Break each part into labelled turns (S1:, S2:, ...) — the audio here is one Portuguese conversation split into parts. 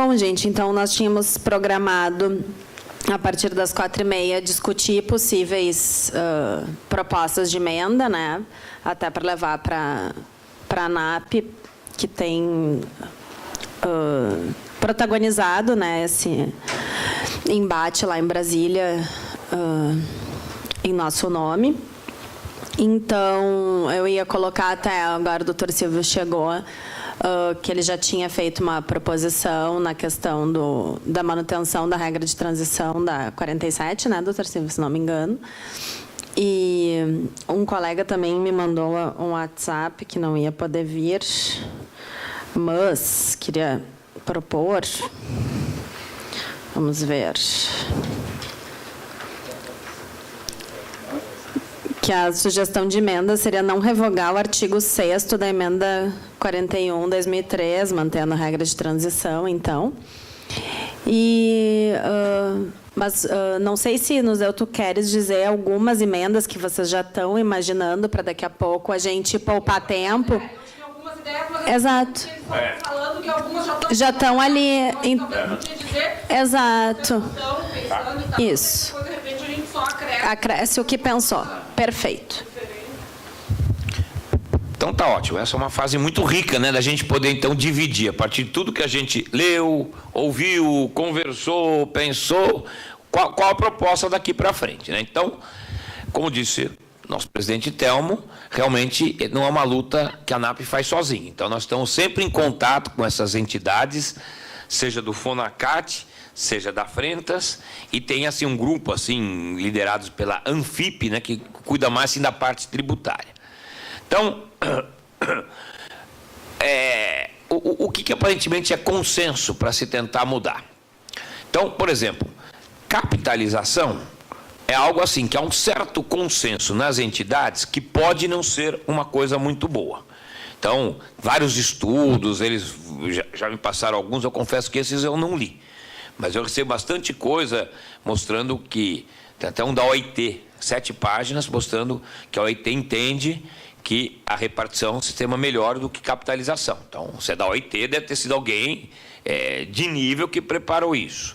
S1: Bom, gente, então nós tínhamos programado, a partir das 4h30, discutir possíveis propostas de emenda, né? Até para levar para a ANAP, que tem protagonizado, né, esse embate lá em Brasília em nosso nome. Então, eu ia colocar até agora, o doutor Silvio chegou, que ele já tinha feito uma proposição na questão da manutenção da regra de transição da 47, né, doutor Silvio, se não me engano. E um colega também me mandou um WhatsApp que não ia poder vir, mas queria propor. Vamos ver. Que a sugestão de emenda seria não revogar o artigo 6º da emenda 41/2003, mantendo a regra de transição, então. Mas não sei se, Nuzeu, tu queres dizer algumas emendas que vocês já estão imaginando para daqui a pouco a gente poupar tempo.
S2: Eu tinha algumas ideias, mas
S1: exato.
S2: Eles foram falando que algumas
S1: já estão ali.
S2: Talvez não tinha dizer.
S1: Exato.
S2: Pensando e tal.
S1: Isso.
S2: Depois, de repente, a gente só acresce.
S1: Acresce o que pensou. Perfeito.
S3: Então tá ótimo. Essa é uma fase muito rica, né, da gente poder então dividir a partir de tudo que a gente leu, ouviu, conversou, pensou, qual a proposta daqui para frente, né? Então, como disse nosso presidente Telmo, realmente não é uma luta que a ANAP faz sozinha. Então nós estamos sempre em contato com essas entidades, seja do Fonacat, seja da Frentas, e tem assim um grupo assim liderados pela Anfip, né, que cuida mais assim da parte tributária. Então, o que aparentemente é consenso para se tentar mudar? Então, por exemplo, capitalização é algo assim, que há um certo consenso nas entidades que pode não ser uma coisa muito boa. Então, vários estudos, eles já me passaram alguns, eu confesso que esses eu não li. Mas eu recebo bastante coisa mostrando que, tem até um da OIT, 7 páginas, mostrando que a OIT entende que a repartição é um sistema melhor do que capitalização. Então, se é da OIT, deve ter sido alguém de nível que preparou isso.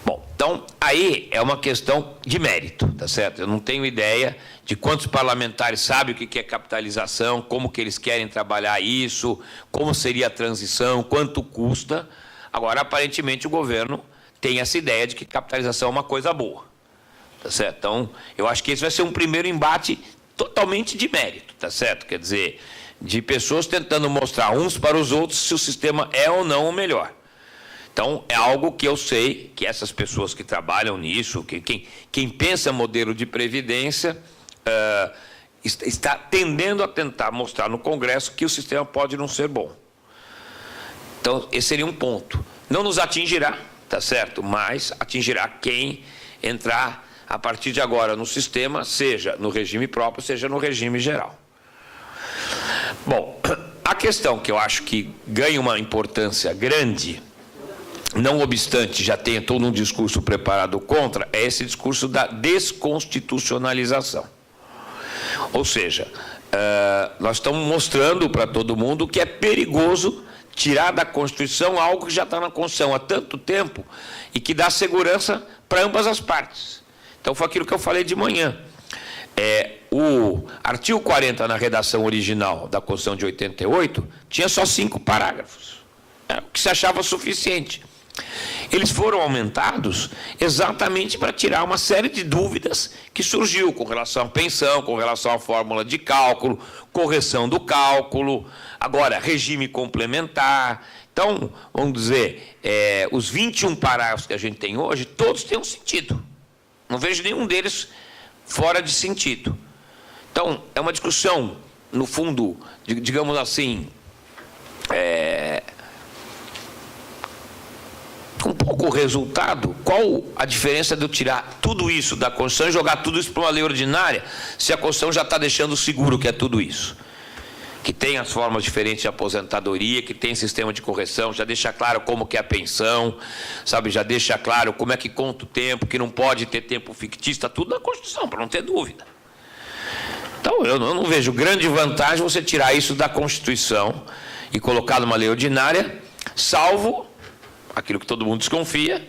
S3: Bom, então, aí é uma questão de mérito, tá certo? Eu não tenho ideia de quantos parlamentares sabem o que é capitalização, como que eles querem trabalhar isso, como seria a transição, quanto custa. Agora, aparentemente, o governo tem essa ideia de que capitalização é uma coisa boa, tá certo? Então, eu acho que esse vai ser um primeiro embate totalmente de mérito, tá certo? Quer dizer, de pessoas tentando mostrar uns para os outros se o sistema é ou não o melhor. Então, é algo que eu sei que essas pessoas que trabalham nisso, quem pensa modelo de previdência, está tendendo a tentar mostrar no Congresso que o sistema pode não ser bom. Então, esse seria um ponto. Não nos atingirá, tá certo? Mas atingirá quem entrar a partir de agora no sistema, seja no regime próprio, seja no regime geral. Bom, a questão que eu acho que ganha uma importância grande, não obstante já tenha todo um discurso preparado contra, é esse discurso da desconstitucionalização. Ou seja, nós estamos mostrando para todo mundo que é perigoso tirar da Constituição algo que já está na Constituição há tanto tempo e que dá segurança para ambas as partes. Então, foi aquilo que eu falei de manhã. O artigo 40, na redação original da Constituição de 88, tinha só 5 parágrafos. Era o que se achava suficiente. Eles foram aumentados exatamente para tirar uma série de dúvidas que surgiu com relação à pensão, com relação à fórmula de cálculo, correção do cálculo, agora regime complementar. Então, vamos dizer, os 21 parágrafos que a gente tem hoje, todos têm um sentido. Não vejo nenhum deles fora de sentido. Então, é uma discussão, no fundo, digamos assim, com pouco resultado. Qual a diferença de eu tirar tudo isso da Constituição e jogar tudo isso para uma lei ordinária, se a Constituição já está deixando seguro que é tudo isso? Que tem as formas diferentes de aposentadoria, que tem sistema de correção, já deixa claro como que é a pensão, sabe? Já deixa claro como é que conta o tempo, que não pode ter tempo fictício, está tudo na Constituição, para não ter dúvida. Então, eu não vejo grande vantagem você tirar isso da Constituição e colocar numa lei ordinária, salvo aquilo que todo mundo desconfia,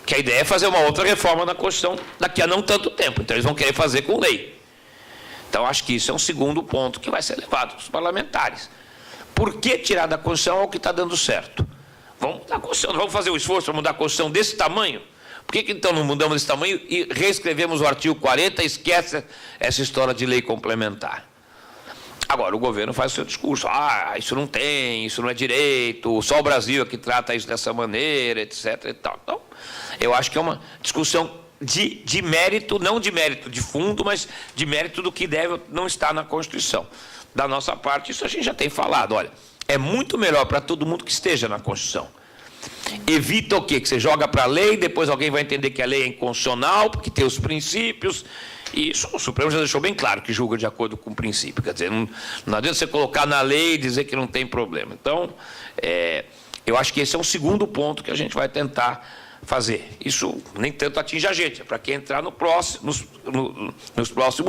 S3: que a ideia é fazer uma outra reforma na Constituição daqui a não tanto tempo. Então, eles vão querer fazer com lei. Então, acho que isso é um segundo ponto que vai ser levado para os parlamentares. Por que tirar da Constituição o que está dando certo? Vamos mudar a Constituição, vamos fazer o esforço para mudar a Constituição desse tamanho? Por que então não mudamos desse tamanho e reescrevemos o artigo 40 e esquece essa história de lei complementar? Agora, o governo faz o seu discurso, isso não tem, isso não é direito, só o Brasil é que trata isso dessa maneira, etc. E tal. Então, eu acho que é uma discussão de mérito, não de mérito de fundo, mas de mérito do que deve não estar na Constituição. Da nossa parte, isso a gente já tem falado. Olha, é muito melhor para todo mundo que esteja na Constituição. Evita o quê? Que você joga para a lei, depois alguém vai entender que a lei é inconstitucional, porque tem os princípios, e isso o Supremo já deixou bem claro, que julga de acordo com o princípio. Quer dizer, não adianta você colocar na lei e dizer que não tem problema. Então, eu acho que esse é um segundo ponto que a gente vai tentar fazer. Isso nem tanto atinge a gente, é para quem entrar nos próximos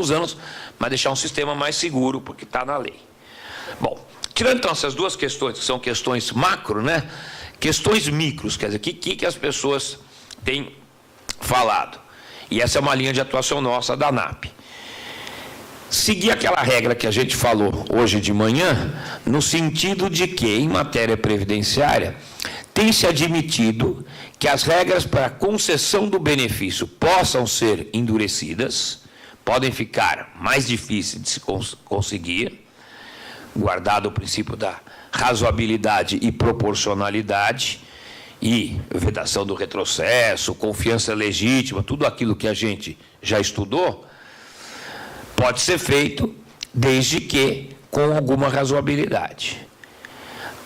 S3: anos, mas deixar um sistema mais seguro, porque está na lei. Bom, tirando então essas duas questões, que são questões macro, né? Questões micros, quer dizer, o que as pessoas têm falado. E essa é uma linha de atuação nossa da ANAP. Seguir aquela regra que a gente falou hoje de manhã, no sentido de que, em matéria previdenciária, tem se admitido que as regras para concessão do benefício possam ser endurecidas, podem ficar mais difíceis de se conseguir, guardado o princípio da razoabilidade e proporcionalidade, e vedação do retrocesso, confiança legítima, tudo aquilo que a gente já estudou, pode ser feito desde que com alguma razoabilidade.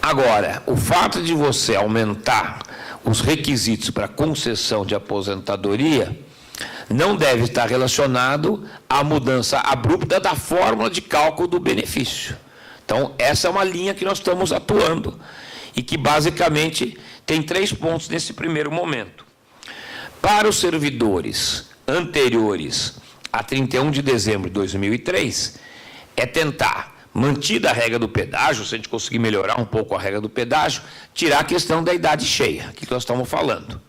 S3: Agora, o fato de você aumentar os requisitos para concessão de aposentadoria não deve estar relacionado à mudança abrupta da fórmula de cálculo do benefício. Então, essa é uma linha que nós estamos atuando e que, basicamente, tem 3 pontos nesse primeiro momento. Para os servidores anteriores a 31 de dezembro de 2003, é tentar, mantida a regra do pedágio, se a gente conseguir melhorar um pouco a regra do pedágio, tirar a questão da idade cheia, que nós estamos falando.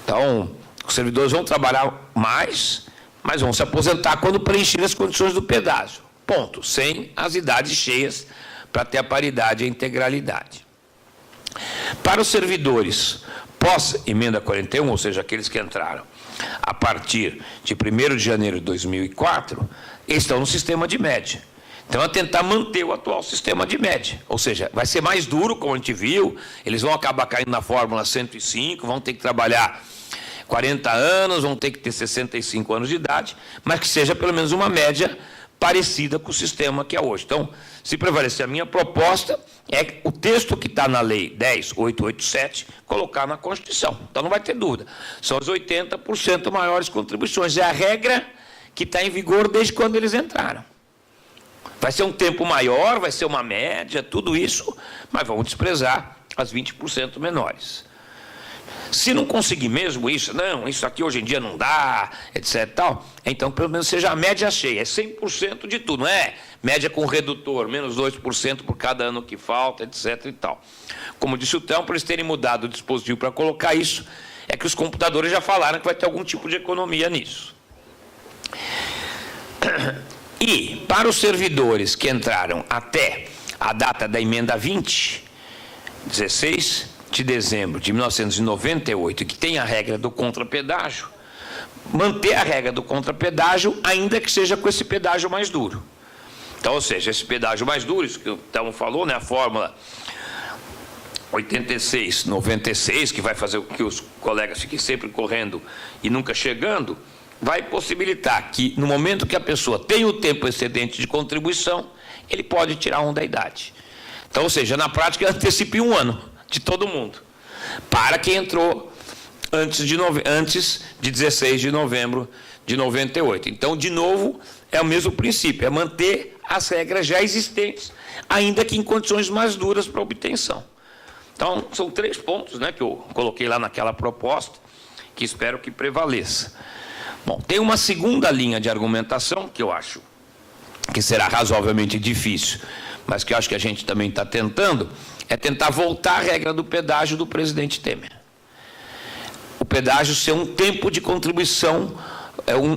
S3: Então, os servidores vão trabalhar mais, mas vão se aposentar quando preencherem as condições do pedágio. Ponto. Sem as idades cheias para ter a paridade e a integralidade. Para os servidores pós-emenda 41, ou seja, aqueles que entraram a partir de 1º de janeiro de 2004, estão no sistema de média. Então, é tentar manter o atual sistema de média. Ou seja, vai ser mais duro, como a gente viu, eles vão acabar caindo na fórmula 105, vão ter que trabalhar 40 anos, vão ter que ter 65 anos de idade, mas que seja pelo menos uma média parecida com o sistema que é hoje. Então, se prevalecer a minha proposta, é o texto que está na Lei 10.887, colocar na Constituição. Então, não vai ter dúvida. São as 80% maiores contribuições. É a regra que está em vigor desde quando eles entraram. Vai ser um tempo maior, vai ser uma média, tudo isso, mas vamos desprezar as 20% menores. Se não conseguir mesmo isso, não, isso aqui hoje em dia não dá, etc. Tal, então, pelo menos seja a média cheia, é 100% de tudo, não é média com redutor, menos 2% por cada ano que falta, etc. E tal. Como disse o Thelmo, por eles terem mudado o dispositivo para colocar isso, é que os computadores já falaram que vai ter algum tipo de economia nisso. E, para os servidores que entraram até a data da emenda 20, 16 de dezembro de 1998, que tem a regra do contrapedágio, manter a regra do contrapedágio, ainda que seja com esse pedágio mais duro. Então, ou seja, esse pedágio mais duro, isso que o Thelmo falou, né, a fórmula 86-96, que vai fazer com que os colegas fiquem sempre correndo e nunca chegando, vai possibilitar que, no momento que a pessoa tem o tempo excedente de contribuição, ele pode tirar um da idade. Então, ou seja, na prática, antecipe 1 ano de todo mundo, para quem entrou antes de 16 de novembro de 98. Então, de novo, é o mesmo princípio, é manter as regras já existentes, ainda que em condições mais duras para obtenção. Então, são 3 pontos, né, que eu coloquei lá naquela proposta, que espero que prevaleça. Bom, tem uma segunda linha de argumentação, que eu acho que será razoavelmente difícil, mas que eu acho que a gente também está tentando, é tentar voltar à regra do pedágio do presidente Temer. O pedágio ser um tempo de contribuição,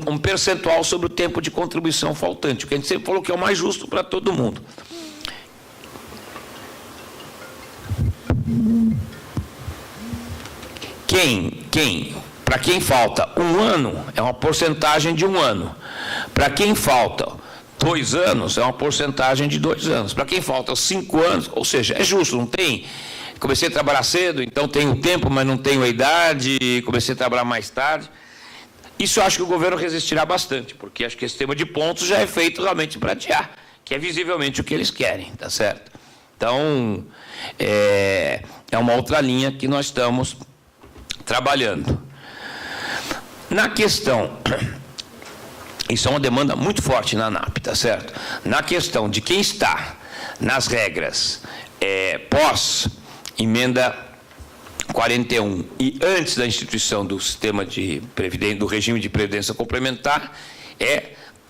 S3: um percentual sobre o tempo de contribuição faltante, o que a gente sempre falou que é o mais justo para todo mundo. Para quem falta um ano, é uma porcentagem de um ano. Para quem falta 2 anos, é uma porcentagem de 2 anos. Para quem falta 5 anos, ou seja, é justo, não tem... Comecei a trabalhar cedo, então tenho tempo, mas não tenho a idade, comecei a trabalhar mais tarde. Isso eu acho que o governo resistirá bastante, porque acho que esse sistema de pontos já é feito realmente para adiar, que é visivelmente o que eles querem, tá certo? Então, é uma outra linha que nós estamos trabalhando. Na questão, isso é uma demanda muito forte na ANAP, tá certo? Na questão de quem está nas regras pós-emenda 41 e antes da instituição do sistema de previdência, do regime de previdência complementar,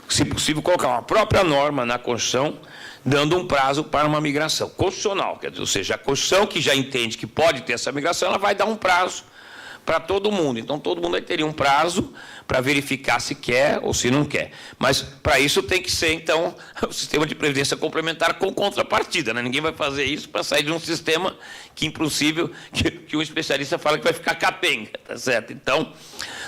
S3: se possível, colocar uma própria norma na Constituição, dando um prazo para uma migração constitucional, quer dizer, ou seja, a Constituição que já entende que pode ter essa migração, ela vai dar um prazo para todo mundo. Então, todo mundo aí teria um prazo para verificar se quer ou se não quer. Mas, para isso, tem que ser, então, o sistema de previdência complementar com contrapartida, né? Ninguém vai fazer isso para sair de um sistema que, impossível, que um especialista fala que vai ficar capenga, tá certo? Então,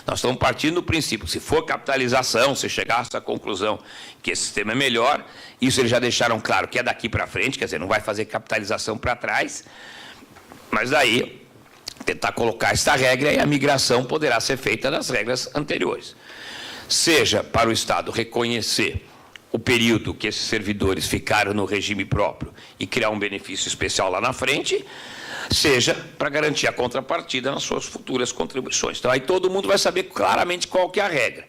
S3: nós estamos partindo do princípio, se for capitalização, se chegar a essa conclusão que esse sistema é melhor, isso eles já deixaram claro que é daqui para frente, quer dizer, não vai fazer capitalização para trás, mas daí tentar colocar esta regra e a migração poderá ser feita das regras anteriores. Seja para o Estado reconhecer o período que esses servidores ficaram no regime próprio e criar um benefício especial lá na frente, seja para garantir a contrapartida nas suas futuras contribuições. Então, aí todo mundo vai saber claramente qual que é a regra.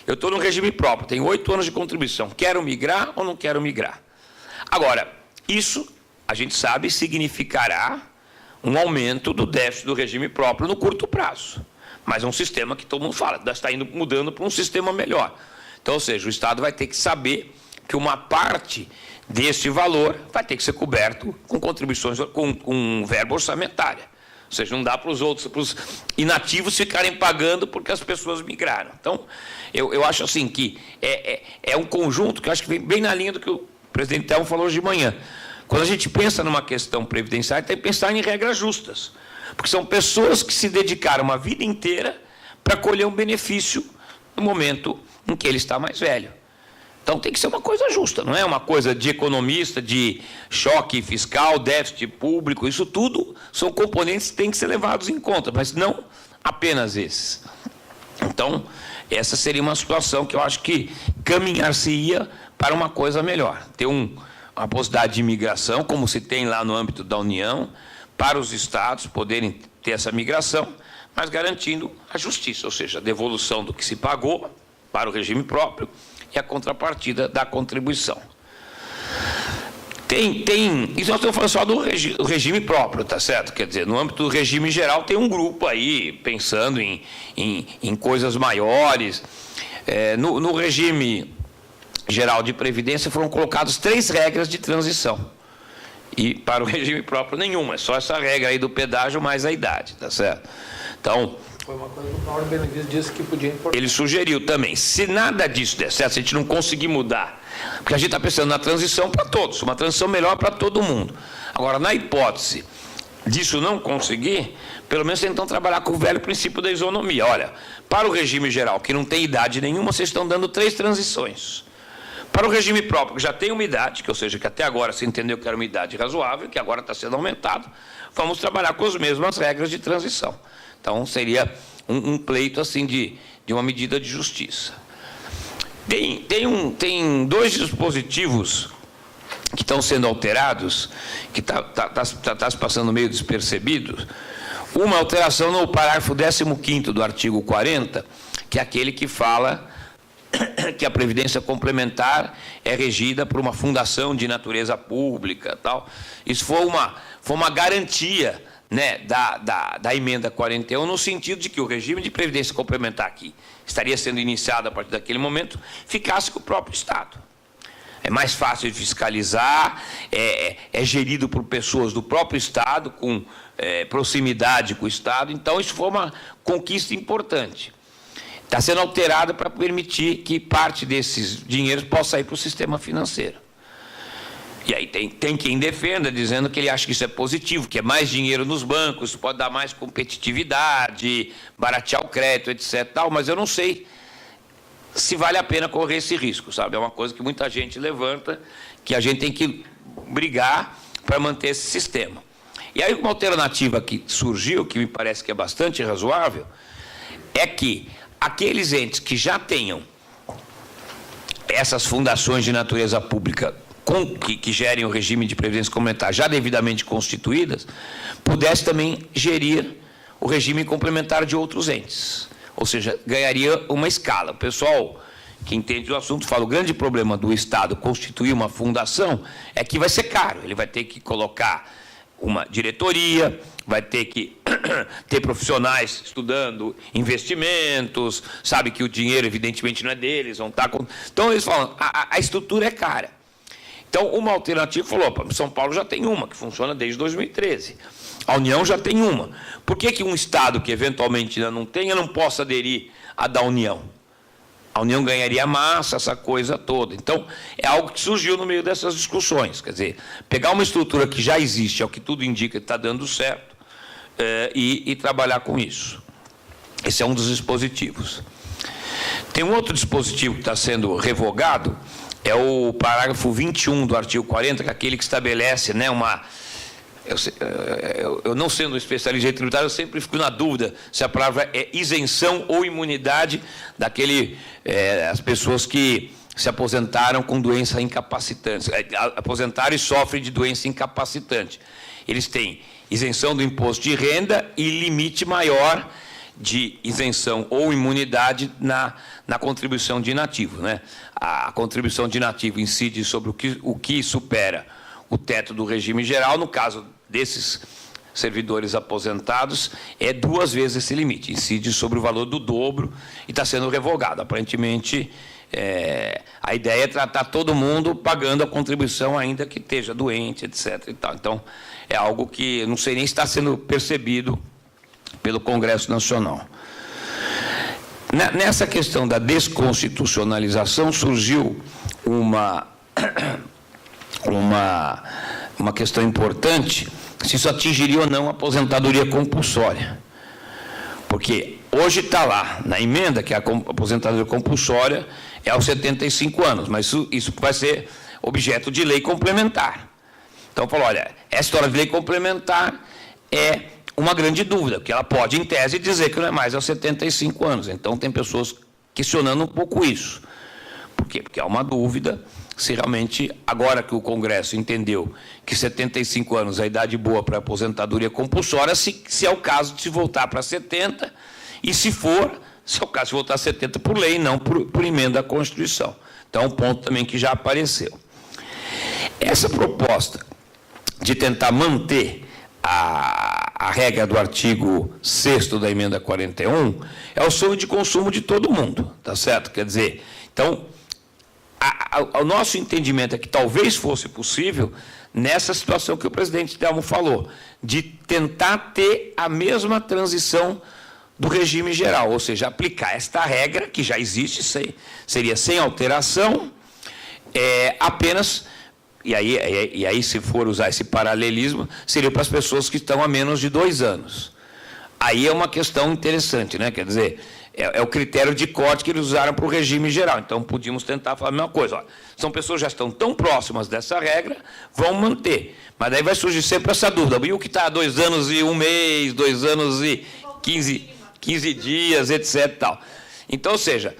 S3: Eu estou no regime próprio, tenho 8 anos de contribuição, quero migrar ou não quero migrar? Agora, isso, a gente sabe, significará um aumento do déficit do regime próprio no curto prazo. Mas é um sistema que todo mundo fala, está mudando para um sistema melhor. Então, ou seja, o Estado vai ter que saber que uma parte desse valor vai ter que ser coberto com contribuições, com verba orçamentária. Ou seja, não dá para os outros, para os inativos ficarem pagando porque as pessoas migraram. Então, eu acho assim que é um conjunto que eu acho que vem bem na linha do que o presidente Telmo falou hoje de manhã. Quando a gente pensa numa questão previdenciária, tem que pensar em regras justas. Porque são pessoas que se dedicaram uma vida inteira para colher um benefício no momento em que ele está mais velho. Então tem que ser uma coisa justa, não é uma coisa de economista, de choque fiscal, déficit público, isso tudo são componentes que têm que ser levados em conta, mas não apenas esses. Então, essa seria uma situação que eu acho que caminhar-se-ia para uma coisa melhor. Ter uma possibilidade de imigração, como se tem lá no âmbito da União, para os estados poderem ter essa migração, mas garantindo a justiça, ou seja, a devolução do que se pagou para o regime próprio e a contrapartida da contribuição. Isso nós estamos falando só do regime próprio, tá certo? Quer dizer, no âmbito do regime geral tem um grupo aí pensando em coisas maiores. No regime geral de previdência foram colocadas 3 regras de transição. E para o regime próprio nenhuma, é só essa regra aí do pedágio mais a idade, tá certo? Então,
S4: foi uma coisa que o Mauro Benevides disse que podia importar.
S3: Ele sugeriu também, se nada disso der certo, se a gente não conseguir mudar, porque a gente está pensando na transição para todos, uma transição melhor para todo mundo. Agora, na hipótese disso não conseguir, pelo menos tentam trabalhar com o velho princípio da isonomia. Olha, para o regime geral, que não tem idade nenhuma, vocês estão dando 3 transições. Para o regime próprio, que já tem uma idade, ou seja, que até agora se entendeu que era uma idade razoável, que agora está sendo aumentado, vamos trabalhar com as mesmas regras de transição. Então, seria um pleito assim de uma medida de justiça. Tem 2 dispositivos que estão sendo alterados, que está se passando meio despercebido. Uma alteração no parágrafo 15º do artigo 40, que é aquele que fala que a Previdência Complementar é regida por uma fundação de natureza pública. Tal. Isso foi uma garantia, né, da emenda 41, no sentido de que o regime de Previdência Complementar que estaria sendo iniciado a partir daquele momento, ficasse com o próprio Estado. é mais fácil de fiscalizar, é gerido por pessoas do próprio Estado, com proximidade com o Estado. Então, isso foi uma conquista importante. Está sendo alterado para permitir que parte desses dinheiros possa ir para o sistema financeiro. E aí tem quem defenda, dizendo que ele acha que isso é positivo, que é mais dinheiro nos bancos, isso pode dar mais competitividade, baratear o crédito, etc. Tal, mas eu não sei se vale a pena correr esse risco, sabe? É uma coisa que muita gente levanta, que a gente tem que brigar para manter esse sistema. E aí uma alternativa que surgiu, que me parece que é bastante razoável, é que aqueles entes que já tenham essas fundações de natureza pública que gerem o regime de previdência complementar já devidamente constituídas, pudesse também gerir o regime complementar de outros entes. Ou seja, ganharia uma escala. O pessoal que entende o assunto fala, o grande problema do Estado constituir uma fundação é que vai ser caro. Ele vai ter que colocar uma diretoria, vai ter que ter profissionais estudando investimentos, sabe que o dinheiro, evidentemente, não é deles, vão estar com... Então, eles falam, a estrutura é cara. Então, uma alternativa falou, opa, São Paulo já tem uma, que funciona desde 2013. A União já tem uma. Por que um Estado que eventualmente ainda não tenha, não possa aderir à da União? A União ganharia massa, essa coisa toda. Então, é algo que surgiu no meio dessas discussões. Quer dizer, pegar uma estrutura que já existe, é o que tudo indica que está dando certo, e trabalhar com isso. Esse é um dos dispositivos. Tem um outro dispositivo que está sendo revogado, é o parágrafo 21 do artigo 40, que é aquele que estabelece, né, uma... Eu não sendo especialista em tributário, eu sempre fico na dúvida se a palavra é isenção ou imunidade as pessoas que se aposentaram com doença incapacitante, aposentaram e sofrem de doença incapacitante. Eles têm isenção do imposto de renda e limite maior de isenção ou imunidade na contribuição de inativo, né? A contribuição de inativo incide sobre o que supera o teto do regime geral. No caso desses servidores aposentados, é 2 vezes esse limite, incide sobre o valor do dobro e está sendo revogado. Aparentemente, a ideia é tratar todo mundo pagando a contribuição, ainda que esteja doente, etc. E tal. Então, é algo que não sei nem se está sendo percebido pelo Congresso Nacional. Nessa questão da desconstitucionalização, surgiu uma questão importante, se isso atingiria ou não a aposentadoria compulsória. Porque hoje está lá, na emenda, que a aposentadoria compulsória é aos 75 anos, mas isso vai ser objeto de lei complementar. Então, falou, olha, essa história de lei complementar é uma grande dúvida, porque ela pode, em tese, dizer que não é mais aos 75 anos. Então, tem pessoas questionando um pouco isso. Por quê? Porque há uma dúvida se realmente, agora que o Congresso entendeu que 75 anos é a idade boa para a aposentadoria compulsória, se é o caso de se voltar para 70, e se é o caso de voltar a 70 por lei, não por emenda à Constituição. Então, é um ponto também que já apareceu. Essa proposta de tentar manter a regra do artigo 6º da emenda 41 é o sonho de consumo de todo mundo, tá certo? Quer dizer, então, o nosso entendimento é que talvez fosse possível, nessa situação que o presidente Telmo falou, de tentar ter a mesma transição do regime geral, ou seja, aplicar esta regra, que já existe, seria sem alteração, apenas... E aí, se for usar esse paralelismo, seria para as pessoas que estão há menos de 2 anos. Aí é uma questão interessante, né? Quer dizer, é o critério de corte que eles usaram para o regime geral. Então, podíamos tentar falar a mesma coisa. Ó, são pessoas que já estão tão próximas dessa regra, vão manter. Mas daí vai surgir sempre essa dúvida. E o que está há 2 anos e 1 mês, 2 anos e 15 dias, etc. Tal. Então, ou seja...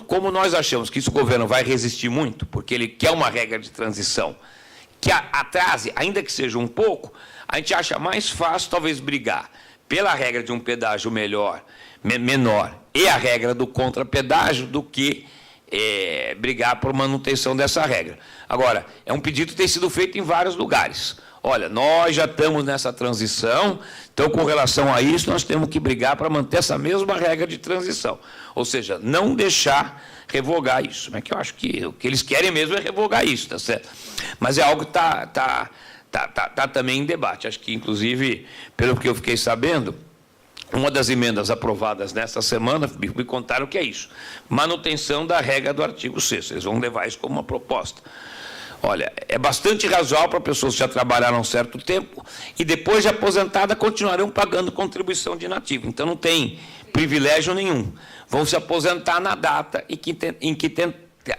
S3: Como nós achamos que isso o governo vai resistir muito, porque ele quer uma regra de transição que atrase, ainda que seja um pouco, a gente acha mais fácil, talvez, brigar pela regra de um pedágio menor e a regra do contrapedágio do que brigar por manutenção dessa regra. Agora, é um pedido que tem sido feito em vários lugares. Olha, nós já estamos nessa transição, Então, com relação a isso, nós temos que brigar para manter essa mesma regra de transição. Ou seja, não deixar revogar isso. É que eu acho que o que eles querem mesmo é revogar isso, tá certo? Mas é algo que está também em debate. Acho que, inclusive, pelo que eu fiquei sabendo, uma das emendas aprovadas nesta semana, me contaram que é isso. Manutenção da regra do artigo 6º. Eles vão levar isso como uma proposta. Olha, é bastante razoável para pessoas que já trabalharam um certo tempo e depois de aposentada continuarão pagando contribuição de inativo. Então, não tem privilégio nenhum. Vão se aposentar na data em que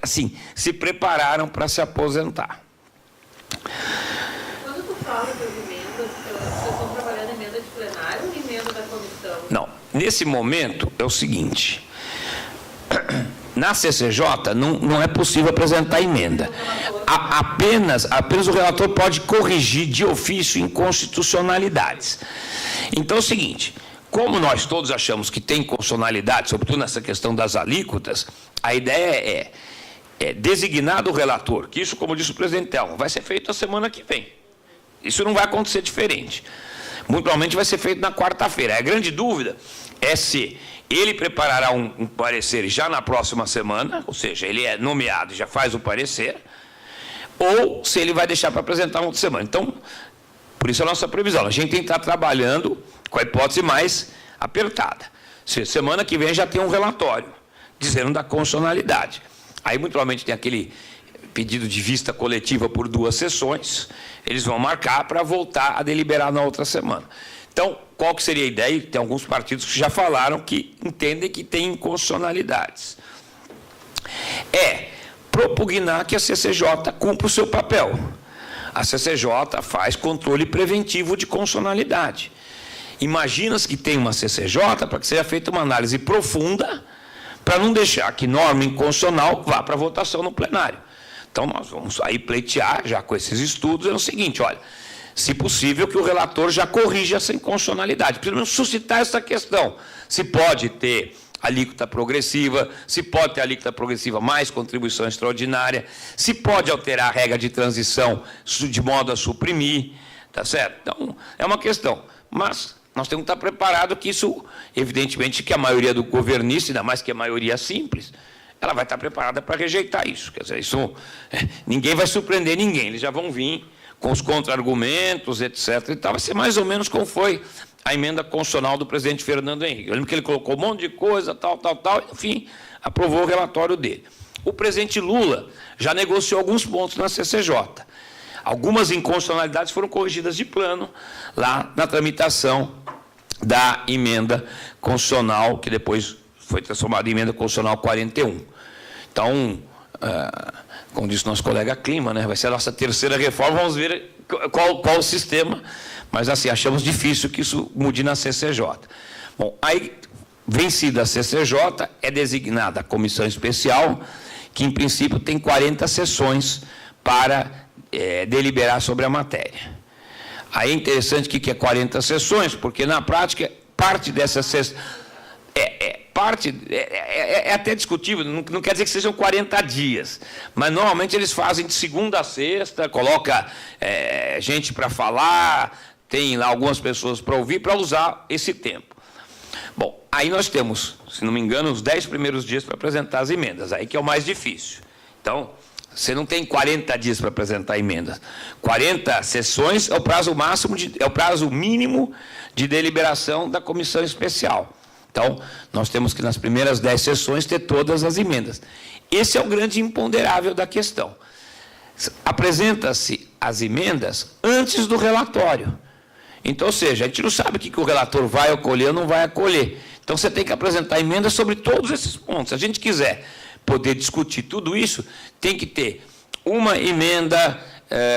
S3: assim, se prepararam para se aposentar.
S2: Quando tu fala das emendas, vocês estão trabalhando emenda de plenário ou emenda da comissão?
S3: Não, nesse momento é o seguinte, na CCJ não é possível apresentar emenda. Apenas o relator pode corrigir de ofício inconstitucionalidades. Então é o seguinte, como nós todos achamos que tem inconstitucionalidade, sobretudo nessa questão das alíquotas, a ideia é designar o relator, que isso, como disse o presidente Telmo, vai ser feito a semana que vem. Isso não vai acontecer diferente. Muito provavelmente vai ser feito na quarta-feira. A grande dúvida é se ele preparará um parecer já na próxima semana, ou seja, ele é nomeado e já faz o parecer, ou se ele vai deixar para apresentar uma outra semana. Então, por isso a nossa previsão. A gente tem que estar trabalhando com a hipótese mais apertada. Semana que vem já tem um relatório dizendo da constitucionalidade. Aí, muito provavelmente, tem aquele pedido de vista coletiva por 2 sessões, eles vão marcar para voltar a deliberar na outra semana. Então, qual que seria a ideia? Tem alguns partidos que já falaram que entendem que tem inconstitucionalidades. Propugnar que a CCJ cumpra o seu papel. A CCJ faz controle preventivo de constitucionalidade. Imagina-se que tem uma CCJ para que seja feita uma análise profunda para não deixar que norma inconstitucional vá para votação no plenário. Então, nós vamos aí pleitear, já com esses estudos, é o seguinte, olha, se possível que o relator já corrija essa inconstitucionalidade, pelo menos suscitar essa questão, se pode ter alíquota progressiva, se pode ter alíquota progressiva mais contribuição extraordinária, se pode alterar a regra de transição de modo a suprimir, tá certo? Então, é uma questão, mas nós temos que estar preparados que isso, evidentemente, que a maioria do governista, ainda mais que a maioria simples, ela vai estar preparada para rejeitar isso. Quer dizer, isso, ninguém vai surpreender ninguém, eles já vão vir com os contra-argumentos, etc. E tal. Vai ser mais ou menos como foi a emenda constitucional do presidente Fernando Henrique. Eu lembro que ele colocou um monte de coisa, tal, enfim, aprovou o relatório dele. O presidente Lula já negociou alguns pontos na CCJ. Algumas inconstitucionalidades foram corrigidas de plano lá na tramitação da emenda constitucional, que depois foi transformada em emenda constitucional 41. Então, como disse nosso colega Clima, né, vai ser a nossa terceira reforma, vamos ver qual o sistema, mas assim, achamos difícil que isso mude na CCJ. Bom, aí, vencida a CCJ, é designada a comissão especial, que em princípio tem 40 sessões para deliberar sobre a matéria. Aí é interessante que é 40 sessões, porque na prática, parte dessas sessões... É até discutível, não quer dizer que sejam 40 dias, mas normalmente eles fazem de segunda a sexta, coloca gente para falar, tem lá algumas pessoas para ouvir, para usar esse tempo. Bom, aí nós temos, se não me engano, os 10 primeiros dias para apresentar as emendas, aí que é o mais difícil. Então, você não tem 40 dias para apresentar emendas. 40 sessões é o prazo máximo, é o prazo mínimo de deliberação da comissão especial. Então, nós temos que, nas primeiras 10 sessões, ter todas as emendas. Esse é o grande imponderável da questão. Apresenta-se as emendas antes do relatório. Então, ou seja, a gente não sabe o que o relator vai acolher ou não vai acolher. Então, você tem que apresentar emendas sobre todos esses pontos. Se a gente quiser poder discutir tudo isso, tem que ter uma emenda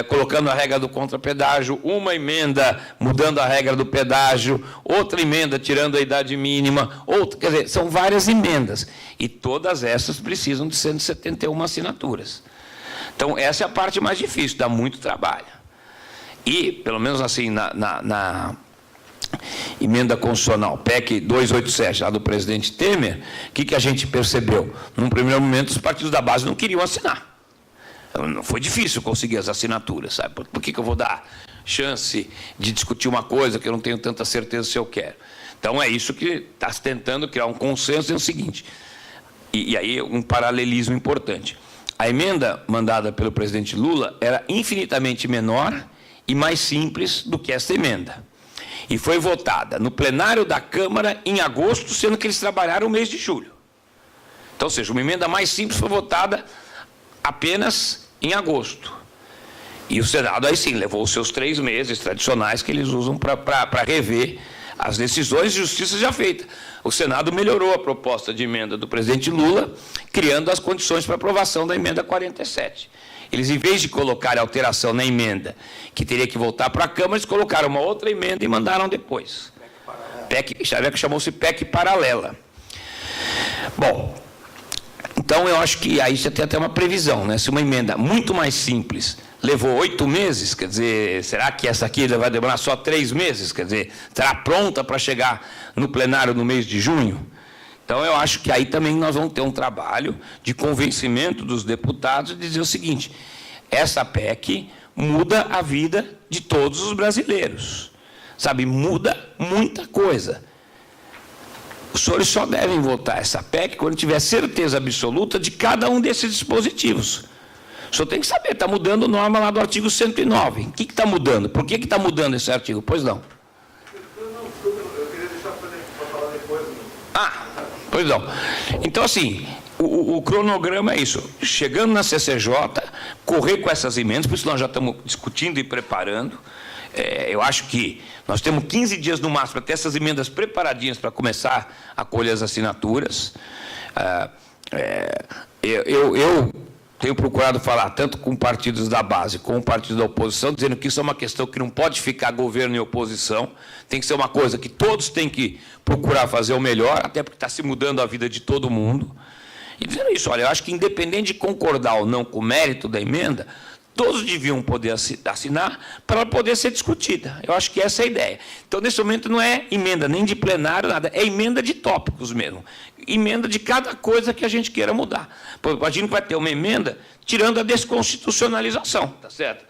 S3: colocando a regra do contrapedágio, uma emenda mudando a regra do pedágio, outra emenda tirando a idade mínima, outra, quer dizer, são várias emendas. E todas essas precisam de 171 assinaturas. Então, essa é a parte mais difícil, dá muito trabalho. E, pelo menos assim, na emenda constitucional, PEC 287, lá do presidente Temer, o que a gente percebeu? Num primeiro momento, os partidos da base não queriam assinar. Não foi difícil conseguir as assinaturas, sabe? Por que eu vou dar chance de discutir uma coisa que eu não tenho tanta certeza se eu quero. Então, é isso que está se tentando criar um consenso, é o seguinte, e aí um paralelismo importante. A emenda mandada pelo presidente Lula era infinitamente menor e mais simples do que essa emenda. E foi votada no plenário da Câmara em agosto, sendo que eles trabalharam o mês de julho. Então, ou seja, uma emenda mais simples foi votada apenas em agosto. E o Senado, aí sim, levou os seus 3 meses tradicionais que eles usam para rever as decisões de justiça já feitas. O Senado melhorou a proposta de emenda do presidente Lula, criando as condições para aprovação da emenda 47. Eles, em vez de colocar a alteração na emenda, que teria que voltar para a Câmara, eles colocaram uma outra emenda e mandaram depois. PEC, chamou-se PEC paralela. Bom, então eu acho que aí já tem até uma previsão, né? Se uma emenda muito mais simples levou 8 meses, quer dizer, será que essa aqui vai demorar só 3 meses? Quer dizer, estará pronta para chegar no plenário no mês de junho? Então, eu acho que aí também nós vamos ter um trabalho de convencimento dos deputados de dizer o seguinte, essa PEC muda a vida de todos os brasileiros, sabe, muda muita coisa. Os senhores só devem votar essa PEC quando tiver certeza absoluta de cada um desses dispositivos. O senhor tem que saber, está mudando norma lá do artigo 109. O que está mudando? Por que está mudando esse artigo? Pois não.
S5: Eu queria deixar para falar depois.
S3: Ah, pois não. Então, assim, o cronograma é isso. Chegando na CCJ, correr com essas emendas, por isso nós já estamos discutindo e preparando. Eu acho que nós temos 15 dias no máximo para ter essas emendas preparadinhas para começar a colher as assinaturas. Eu tenho procurado falar tanto com partidos da base como partidos da oposição, dizendo que isso é uma questão que não pode ficar governo e oposição, tem que ser uma coisa que todos têm que procurar fazer o melhor, até porque está se mudando a vida de todo mundo. E dizendo isso, olha, eu acho que independente de concordar ou não com o mérito da emenda, todos deviam poder assinar para ela poder ser discutida. Eu acho que essa é a ideia. Então, nesse momento, não é emenda nem de plenário, nada, é emenda de tópicos mesmo. Emenda de cada coisa que a gente queira mudar. A gente vai ter uma emenda tirando a desconstitucionalização, tá certo?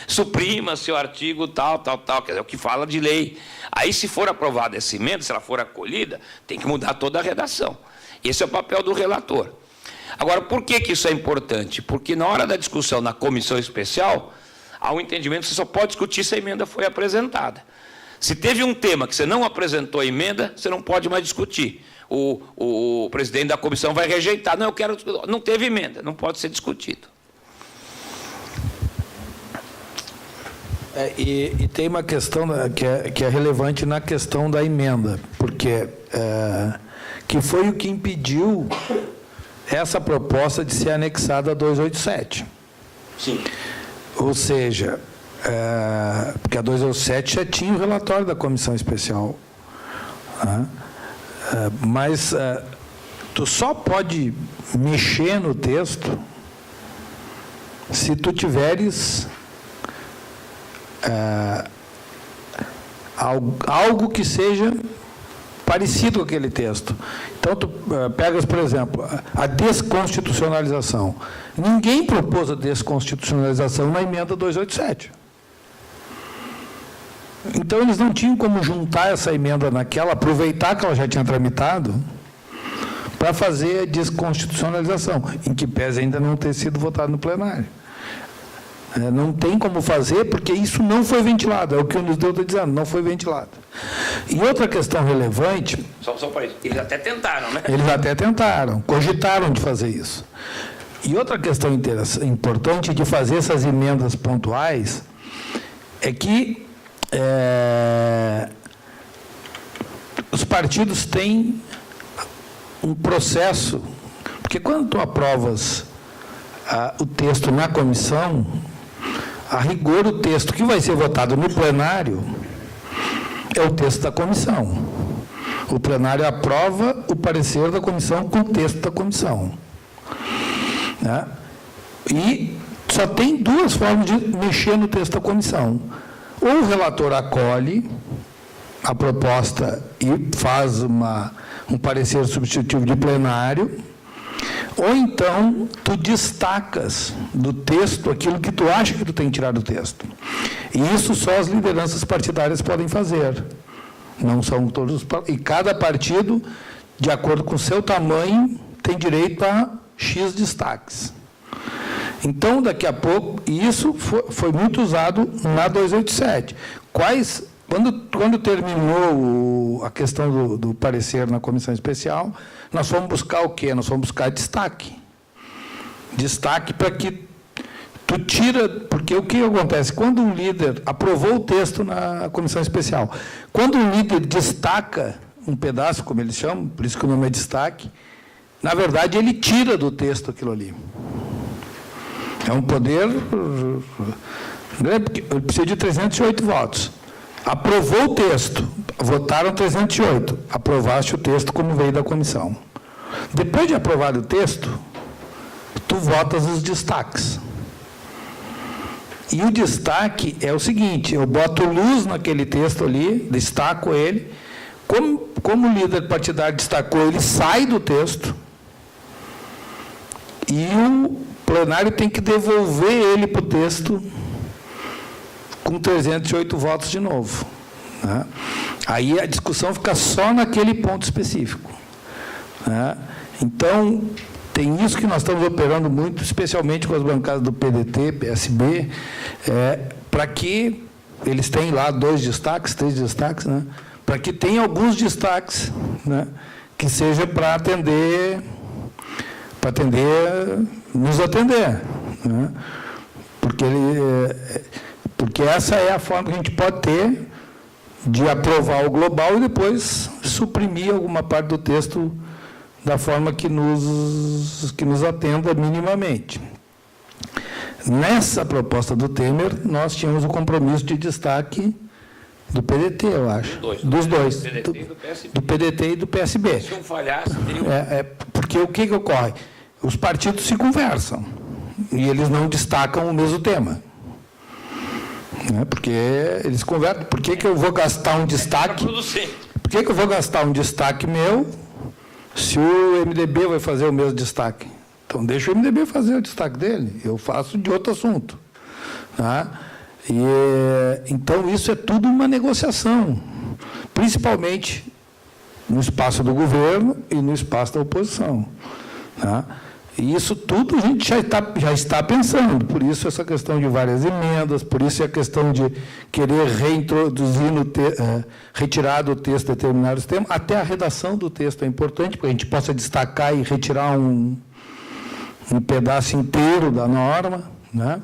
S3: Suprima-se o artigo tal, quer dizer, é o que fala de lei. Aí, se for aprovada essa emenda, se ela for acolhida, tem que mudar toda a redação. Esse é o papel do relator. Agora, por que isso é importante? Porque na hora da discussão na comissão especial, há um entendimento que você só pode discutir se a emenda foi apresentada. Se teve um tema que você não apresentou a emenda, você não pode mais discutir. O presidente da comissão vai rejeitar. Não, não teve emenda, não pode ser discutido.
S6: E tem uma questão que é relevante na questão da emenda, porque que foi o que impediu essa proposta de ser anexada a 287.
S3: Sim.
S6: Ou seja, porque a 287 já tinha o relatório da comissão especial. Mas tu só pode mexer no texto se tu tiveres algo que seja parecido com aquele texto. Então, tu pegas, por exemplo, a desconstitucionalização. Ninguém propôs a desconstitucionalização na emenda 287. Então, eles não tinham como juntar essa emenda naquela, aproveitar que ela já tinha tramitado, para fazer a desconstitucionalização, em que pese ainda não ter sido votado no plenário. Não tem como fazer, porque isso não foi ventilado. É o que o Lisdeu está dizendo, não foi ventilado. E outra questão relevante...
S3: Só para isso. Eles até tentaram, né?
S6: Eles até tentaram, cogitaram de fazer isso. E outra questão importante de fazer essas emendas pontuais é que os partidos têm um processo... Porque quando tu aprovas o texto na comissão, a rigor o texto que vai ser votado no plenário é o texto da comissão. O plenário aprova o parecer da comissão com o texto da comissão. Né? E só tem 2 formas de mexer no texto da comissão. Ou o relator acolhe a proposta e faz um parecer substitutivo de plenário, Ou então, tu destacas do texto aquilo que tu acha que tu tem que tirar do texto. E isso só as lideranças partidárias podem fazer. Não são todos. E cada partido, de acordo com o seu tamanho, tem direito a X destaques. Então, daqui a pouco, e isso foi muito usado na 287. Quando terminou a questão do parecer na comissão especial, nós fomos buscar o quê? Nós fomos buscar destaque. Destaque para que tu tira... Porque o que acontece? Quando um líder aprovou o texto na comissão especial, quando um líder destaca um pedaço, como eles chamam, por isso que o nome é destaque, na verdade, ele tira do texto aquilo ali. É um poder... Porque ele precisa de 308 votos. Aprovou o texto, votaram 308, aprovaste o texto como veio da comissão. Depois de aprovado o texto, tu votas os destaques. E o destaque é o seguinte, eu boto luz naquele texto ali, destaco ele, como o líder partidário destacou, ele sai do texto, e o plenário tem que devolver ele para o texto com 308 votos de novo. Né? Aí a discussão fica só naquele ponto específico. Né? Então, tem isso que nós estamos operando muito, especialmente com as bancadas do PDT, PSB, para que eles tenham lá 2 destaques, 3 destaques, né? Para que tenha alguns destaques, né? Que seja para nos atender. Né? Porque essa é a forma que a gente pode ter de aprovar o global e depois suprimir alguma parte do texto da forma que nos atenda minimamente. Nessa proposta do Temer, nós tínhamos o compromisso de destaque do PDT, eu acho. Dos dois. Do PDT e do PSB.
S3: Se um falhasse, teria
S6: porque o que ocorre? Os partidos se conversam e eles não destacam o mesmo tema. Porque eles conversam. Por que eu vou gastar um destaque? Por que eu vou gastar um destaque meu se o MDB vai fazer o mesmo destaque? Então, deixa o MDB fazer o destaque dele. Eu faço de outro assunto. Tá? Então, isso é tudo uma negociação, principalmente no espaço do governo e no espaço da oposição. Tá? E isso tudo a gente já está pensando, por isso essa questão de várias emendas, por isso a questão de querer reintroduzir, retirar do texto determinados temas, até a redação do texto é importante, para que a gente possa destacar e retirar um pedaço inteiro da norma. Né?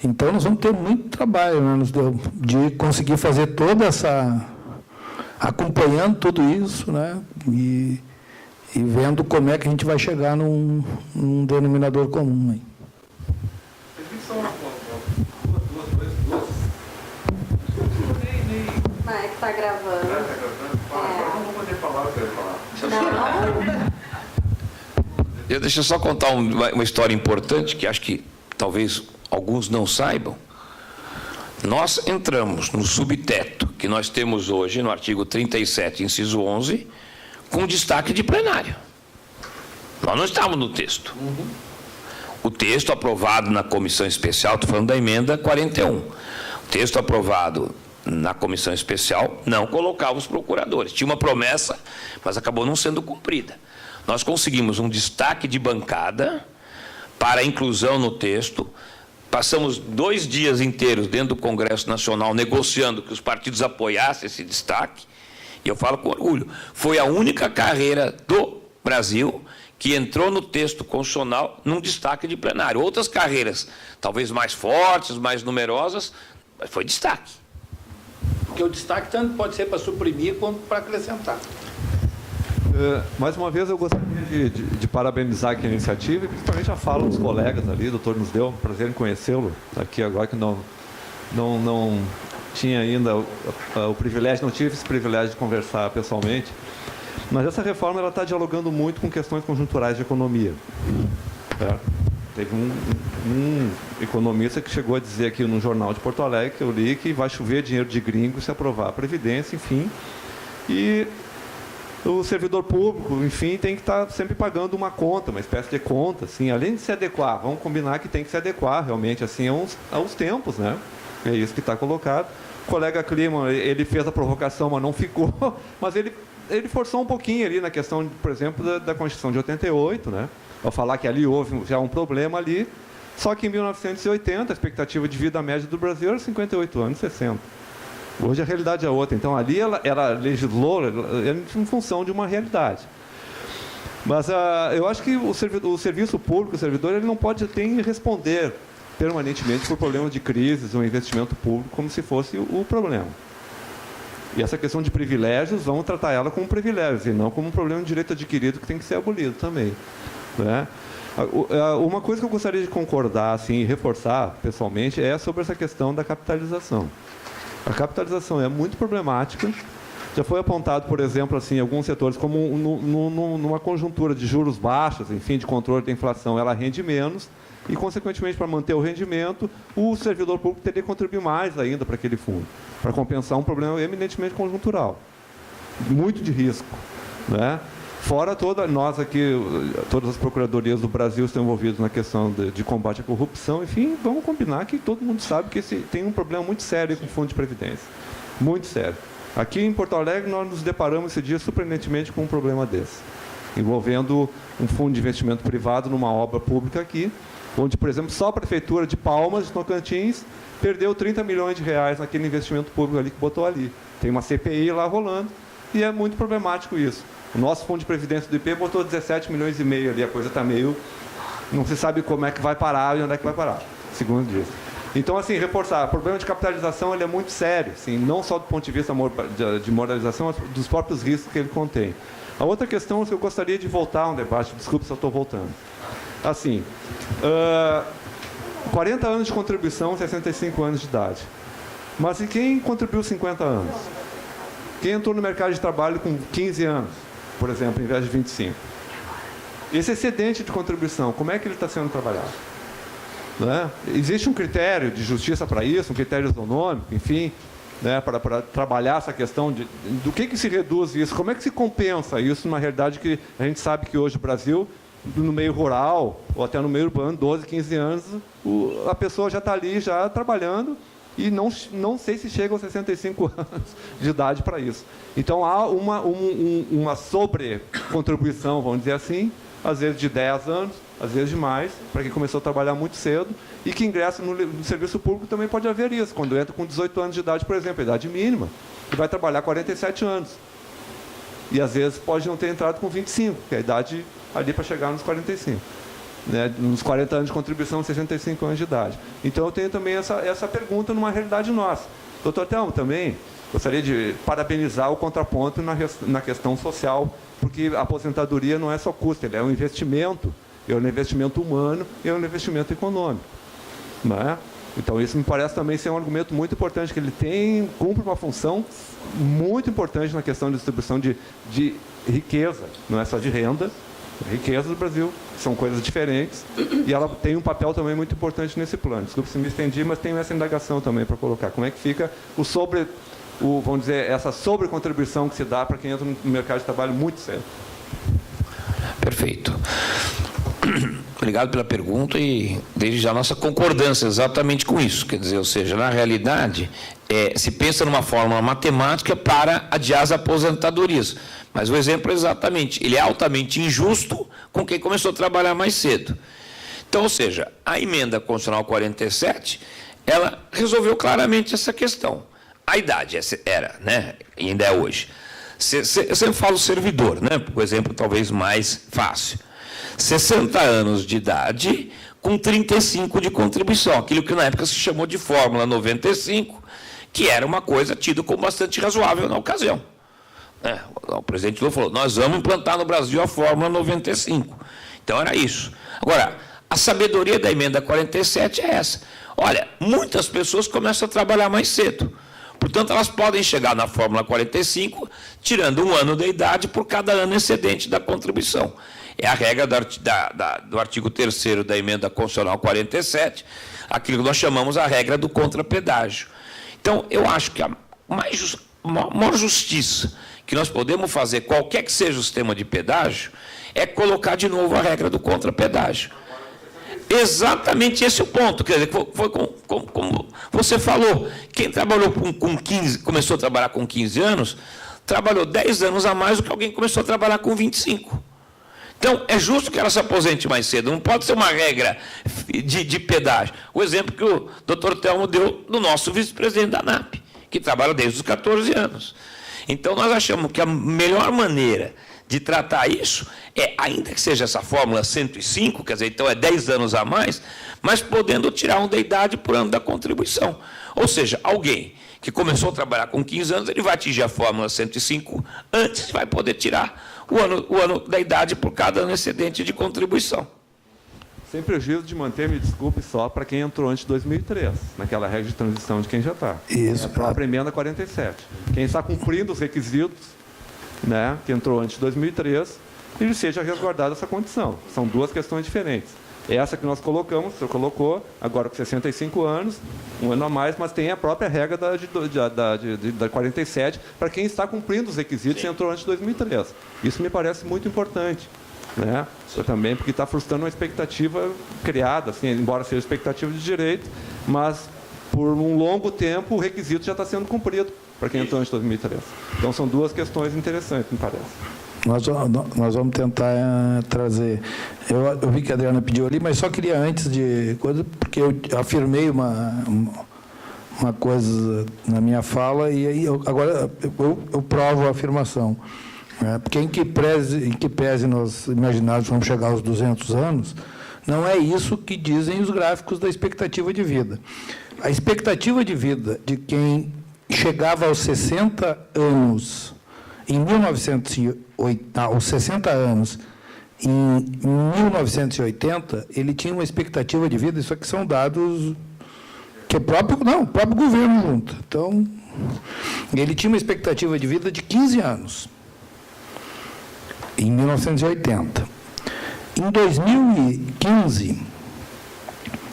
S6: Então, nós vamos ter muito trabalho, né, de conseguir fazer toda essa... acompanhando tudo isso, né, e vendo como é que a gente vai chegar num denominador comum. Aí.
S1: Não, é que está gravando.
S5: Agora não vou poder falar o que eu ia falar.
S3: Deixa eu só contar uma história importante, que acho que talvez alguns não saibam. Nós entramos no subteto que nós temos hoje, no artigo 37, inciso 11, com destaque de plenário. Nós não estávamos no texto. O texto aprovado na comissão especial, estou falando da emenda 41. O texto aprovado na comissão especial não colocava os procuradores. Tinha uma promessa, mas acabou não sendo cumprida. Nós conseguimos um destaque de bancada para a inclusão no texto. Passamos 2 dias inteiros dentro do Congresso Nacional negociando que os partidos apoiassem esse destaque. E eu falo com orgulho, foi a única carreira do Brasil que entrou no texto constitucional num destaque de plenário. Outras carreiras, talvez mais fortes, mais numerosas, mas foi destaque.
S4: Porque o destaque tanto pode ser para suprimir quanto para acrescentar.
S7: Mais uma vez, eu gostaria de parabenizar aqui a iniciativa e principalmente a fala dos colegas ali. O doutor nos deu um prazer em conhecê-lo aqui agora, que não tinha ainda o privilégio, não tive esse privilégio de conversar pessoalmente. Mas essa reforma está dialogando muito com questões conjunturais de economia. Certo? Teve um economista que chegou a dizer aqui no jornal de Porto Alegre, que eu li, que vai chover dinheiro de gringo se aprovar a Previdência, enfim. E o servidor público, enfim, tem que estar sempre pagando uma conta, uma espécie de conta, assim, além de se adequar, vamos combinar que tem que se adequar realmente assim aos tempos, né? É isso que está colocado. O colega Clima, ele fez a provocação, mas não ficou, mas ele forçou um pouquinho ali na questão, por exemplo, da Constituição de 88, né? Ao falar que ali houve já um problema ali, só que em 1980 a expectativa de vida média do Brasil era 58 anos, 60. Hoje a realidade é outra. Então, ali ela legislou em função de uma realidade. Mas eu acho que o serviço público, o servidor, ele não pode ter que responder permanentemente por problemas de crises ou investimento público como se fosse o problema. E essa questão de privilégios, vamos tratar ela como privilégios e não como um problema de direito adquirido que tem que ser abolido também, né? Uma coisa que eu gostaria de concordar assim, e reforçar pessoalmente é sobre essa questão da capitalização. A capitalização é muito problemática. Já foi apontado, por exemplo, assim, alguns setores como numa conjuntura de juros baixos, enfim, de controle da inflação, ela rende menos e, consequentemente, para manter o rendimento, o servidor público teria que contribuir mais ainda para aquele fundo, para compensar um problema eminentemente conjuntural, muito de risco, né? Fora nós aqui, todas as procuradorias do Brasil estão envolvidas na questão de combate à corrupção. Enfim, vamos combinar que todo mundo sabe que tem um problema muito sério com o Fundo de Previdência. Muito sério. Aqui em Porto Alegre, nós nos deparamos esse dia surpreendentemente com um problema desse, envolvendo um fundo de investimento privado numa obra pública aqui, onde, por exemplo, só a Prefeitura de Palmas, de Tocantins, perdeu 30 milhões de reais naquele investimento público ali que botou ali. Tem uma CPI lá rolando e é muito problemático isso. O nosso fundo de previdência do IP botou 17 milhões e meio ali, a coisa está meio... Não se sabe como é que vai parar e onde é que vai parar, segundo diz. Então, assim, reforçar, o problema de capitalização ele é muito sério, assim, não só do ponto de vista de moralização, mas dos próprios riscos que ele contém. A outra questão que eu gostaria de voltar a um debate, desculpe se eu estou voltando. Assim, 40 anos de contribuição, 65 anos de idade. Mas e quem contribuiu 50 anos? Quem entrou no mercado de trabalho com 15 anos? Por exemplo, em vez de 25. Esse excedente de contribuição, como é que ele está sendo trabalhado? Né? Existe um critério de justiça para isso, um critério isonômico, enfim, né, para trabalhar essa questão do que se reduz isso, como é que se compensa isso numa realidade que a gente sabe que hoje o Brasil, no meio rural, ou até no meio urbano, 12, 15 anos, a pessoa já está ali, já trabalhando, e não sei se chega aos 65 anos de idade para isso. Então, há uma sobrecontribuição, vamos dizer assim, às vezes de 10 anos, às vezes de mais, para quem começou a trabalhar muito cedo, e que ingressa no serviço público também pode haver isso, quando entra com 18 anos de idade, por exemplo, a idade mínima, e vai trabalhar 47 anos. E, às vezes, pode não ter entrado com 25, que é a idade ali para chegar nos 45. Né, nos 40 anos de contribuição, 65 anos de idade. Então, eu tenho também essa pergunta numa realidade nossa. Doutor Telmo, também gostaria de parabenizar o contraponto na questão social, porque a aposentadoria não é só custo, ele é um investimento humano e é um investimento econômico. Né? Então, isso me parece também ser um argumento muito importante, que ele cumpre uma função muito importante na questão de distribuição de riqueza, não é só de renda, riqueza do Brasil, são coisas diferentes, e ela tem um papel também muito importante nesse plano. Desculpe se me estendi, mas tenho essa indagação também para colocar. Como é que fica vamos dizer, essa sobrecontribuição que se dá para quem entra no mercado de trabalho muito cedo?
S3: Perfeito. Obrigado pela pergunta e desde já a nossa concordância exatamente com isso. Quer dizer, ou seja, na realidade, se pensa numa fórmula matemática para adiar as aposentadorias. Mas o exemplo é exatamente, ele é altamente injusto com quem começou a trabalhar mais cedo. Então, ou seja, a emenda constitucional 47, ela resolveu claramente essa questão. A idade era, né, e ainda é hoje. Eu sempre falo servidor, né, por exemplo, talvez mais fácil. 60 anos de idade com 35 de contribuição, aquilo que na época se chamou de Fórmula 95, que era uma coisa tida como bastante razoável na ocasião. O presidente Lula falou, nós vamos implantar no Brasil a Fórmula 95. Então, era isso. Agora, a sabedoria da emenda 47 é essa. Olha, muitas pessoas começam a trabalhar mais cedo. Portanto, elas podem chegar na Fórmula 45, tirando um ano da idade por cada ano excedente da contribuição. É a regra do artigo 3º da emenda constitucional 47, aquilo que nós chamamos a regra do contrapedágio. Então, eu acho que a maior justiça que nós podemos fazer, qualquer que seja o sistema de pedágio, é colocar de novo a regra do contrapedágio. Exatamente esse é o ponto. Quer dizer, foi como você falou, quem trabalhou com 15, começou a trabalhar com 15 anos, trabalhou 10 anos a mais do que alguém que começou a trabalhar com 25. Então, é justo que ela se aposente mais cedo, não pode ser uma regra de pedágio. O exemplo que o doutor Telmo deu do nosso vice-presidente da ANAP, que trabalha desde os 14 anos. Então, nós achamos que a melhor maneira de tratar isso é, ainda que seja essa fórmula 105, quer dizer, então é 10 anos a mais, mas podendo tirar um da idade por ano da contribuição. Ou seja, alguém que começou a trabalhar com 15 anos, ele vai atingir a fórmula 105 antes, vai poder tirar o ano da idade por cada ano excedente de contribuição.
S7: Sem prejuízo de manter, me desculpe, só para quem entrou antes de 2003, naquela regra de transição de quem já está.
S6: Isso.
S7: É a própria emenda 47. Quem está cumprindo os requisitos, né, que entrou antes de 2003, ele seja resguardado essa condição. São duas questões diferentes. Essa que nós colocamos, o senhor colocou, agora com 65 anos, um ano a mais, mas tem a própria regra da 47 para quem está cumprindo os requisitos e entrou antes de 2003. Isso me parece muito importante, né? Também porque está frustrando uma expectativa criada, assim, embora seja expectativa de direito, mas por um longo tempo o requisito já está sendo cumprido para quem entrou antes de 2003. Então são duas questões interessantes, me parece.
S6: Nós vamos tentar trazer. Eu vi que a Adriana pediu ali, mas só queria antes de coisa, porque eu afirmei uma coisa na minha fala e aí agora eu provo a afirmação. Porque em que pese nós imaginarmos que vamos chegar aos 200 anos, não é isso que dizem os gráficos da expectativa de vida. A expectativa de vida de quem chegava aos 60 anos em 1980, aos 60 anos, em 1980, ele tinha uma expectativa de vida, isso aqui são dados que o próprio governo junta. Então, ele tinha uma expectativa de vida de 15 anos, em 1980. Em 2015,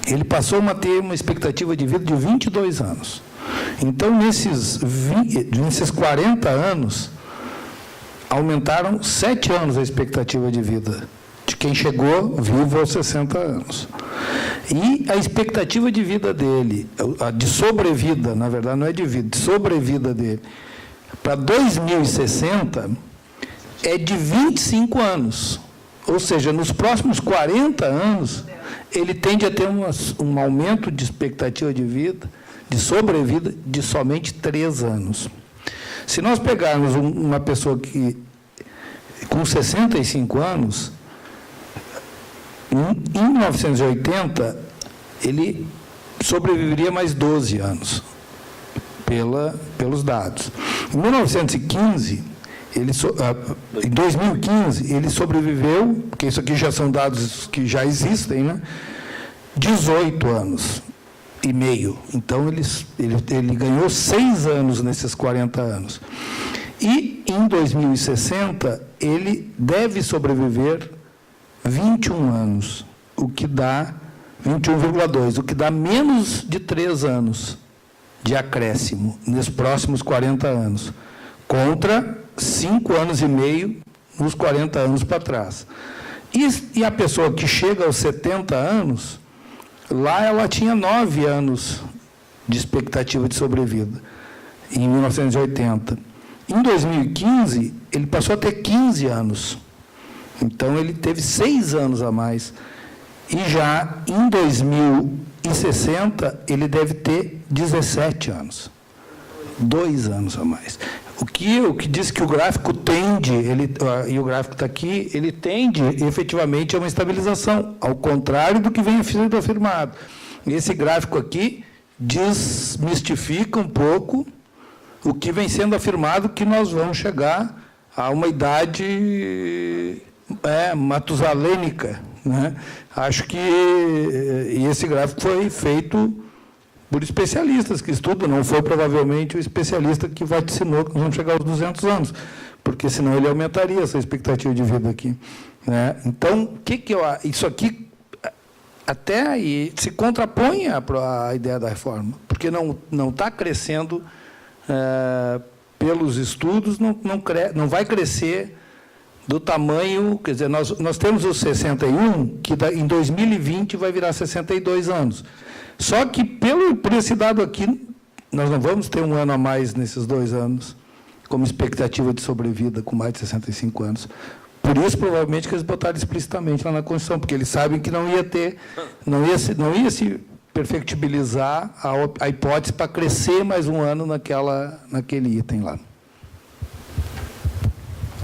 S6: ele passou a ter uma expectativa de vida de 22 anos. Então, nesses 40 anos, aumentaram 7 anos a expectativa de vida de quem chegou vivo aos 60 anos. E a expectativa de vida dele, a de sobrevida, na verdade não é de vida, de sobrevida dele, para 2060 é de 25 anos. Ou seja, nos próximos 40 anos, ele tende a ter um aumento de expectativa de vida, de sobrevida, de somente 3 anos. Se nós pegarmos uma pessoa que, com 65 anos, em 1980, ele sobreviveria mais 12 anos, pelos dados. Em 1915, em 2015, ele sobreviveu, porque isso aqui já são dados que já existem, né? 18 anos e meio. Então, ele ganhou 6 anos nesses 40 anos. E, em 2060, ele deve sobreviver 21 anos, o que dá 21,2, o que dá menos de 3 anos de acréscimo nesses próximos 40 anos, contra 5 anos e meio nos 40 anos para trás. E a pessoa que chega aos 70 anos, lá ela tinha 9 anos de expectativa de sobrevida, em 1980. Em 2015, ele passou a ter 15 anos. Então, ele teve 6 anos a mais. E já em 2060, ele deve ter 17 anos. 2 anos a mais. O que diz que o gráfico tende, e o gráfico está aqui, ele tende efetivamente a uma estabilização, ao contrário do que vem sendo afirmado. Esse gráfico aqui desmistifica um pouco o que vem sendo afirmado, que nós vamos chegar a uma idade matusalênica, né? Acho que esse gráfico foi feito por especialistas que estudam, não foi provavelmente o especialista que vaticinou que nós vamos chegar aos 200 anos, porque senão ele aumentaria essa expectativa de vida aqui, né? Então, isso aqui até aí se contrapõe à ideia da reforma, porque não está crescendo pelos estudos, não vai crescer do tamanho, quer dizer, nós temos os 61, que em 2020 vai virar 62 anos. Só que, por esse dado aqui, nós não vamos ter um ano a mais nesses 2 anos, como expectativa de sobrevida com mais de 65 anos. Por isso, provavelmente, que eles botaram explicitamente lá na Constituição, porque eles sabem que não ia se perfectibilizar a hipótese para crescer mais um ano naquele item lá.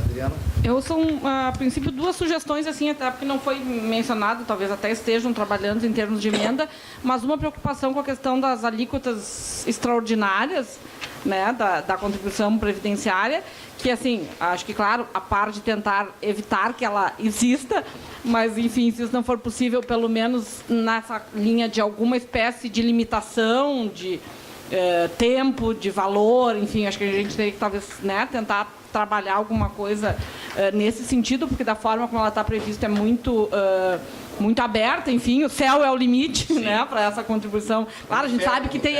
S6: Adriana?
S8: Eu sou, a princípio, 2 sugestões, assim, até porque não foi mencionado, talvez até estejam trabalhando em termos de emenda, mas uma preocupação com a questão das alíquotas extraordinárias, né, da contribuição previdenciária, que, assim, acho que, claro, a par de tentar evitar que ela exista, mas, enfim, se isso não for possível, pelo menos nessa linha de alguma espécie de limitação, de tempo, de valor, enfim, acho que a gente teria que, talvez, né, tentar trabalhar alguma coisa nesse sentido, porque da forma como ela está prevista é muito aberta, enfim, o céu é o limite, né, para essa contribuição. Claro, a gente sabe que tem,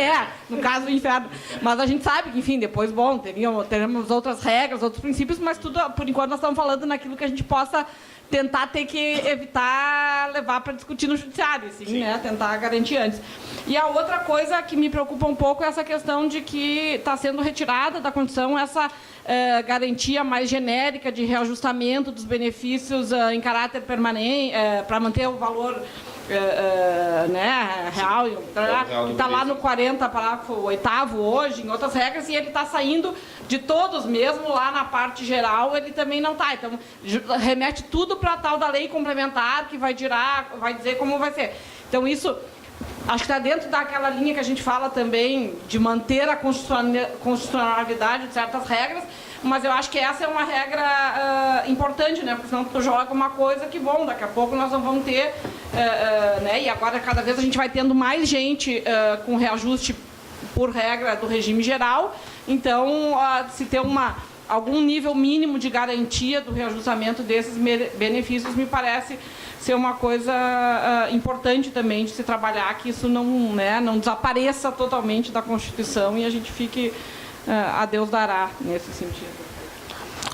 S8: no caso do inferno, mas a gente sabe que, enfim, depois, bom, teremos outras regras, outros princípios, mas tudo, por enquanto, nós estamos falando naquilo que a gente possa tentar ter que evitar levar para discutir no judiciário, assim, né, tentar garantir antes. E a outra coisa que me preocupa um pouco é essa questão de que está sendo retirada da Constituição essa garantia mais genérica de reajustamento dos benefícios em caráter permanente, para manter o valor né, real, que está lá no 40, parágrafo 8º hoje, em outras regras, e ele está saindo de todos, mesmo lá na parte geral, ele também não está. Então, remete tudo para a tal da lei complementar, que vai dizer como vai ser. Então, isso acho que está dentro daquela linha que a gente fala também de manter a constitucionalidade de certas regras, mas eu acho que essa é uma regra importante, né? Porque senão tu joga uma coisa que, bom, daqui a pouco nós não vamos ter, né? E agora cada vez a gente vai tendo mais gente com reajuste por regra do regime geral, então se ter algum nível mínimo de garantia do reajustamento desses benefícios me parece ser uma coisa importante também de se trabalhar, que isso não desapareça totalmente da Constituição e a gente fique a Deus dará nesse sentido.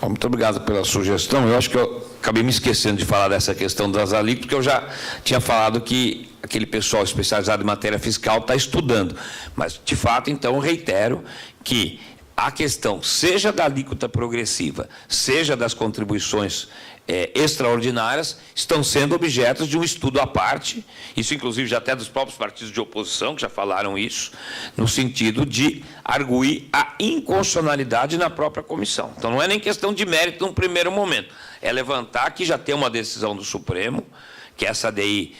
S3: Muito obrigado pela sugestão. Eu acho que eu acabei me esquecendo de falar dessa questão das alíquotas, porque eu já tinha falado que aquele pessoal especializado em matéria fiscal está estudando. Mas, de fato, então, eu reitero que a questão, seja da alíquota progressiva, seja das contribuições extraordinárias, estão sendo objetos de um estudo à parte, isso inclusive já até dos próprios partidos de oposição, que já falaram isso, no sentido de arguir a inconstitucionalidade na própria comissão. Então, não é nem questão de mérito num primeiro momento, é levantar que já tem uma decisão do Supremo, que é essa ADI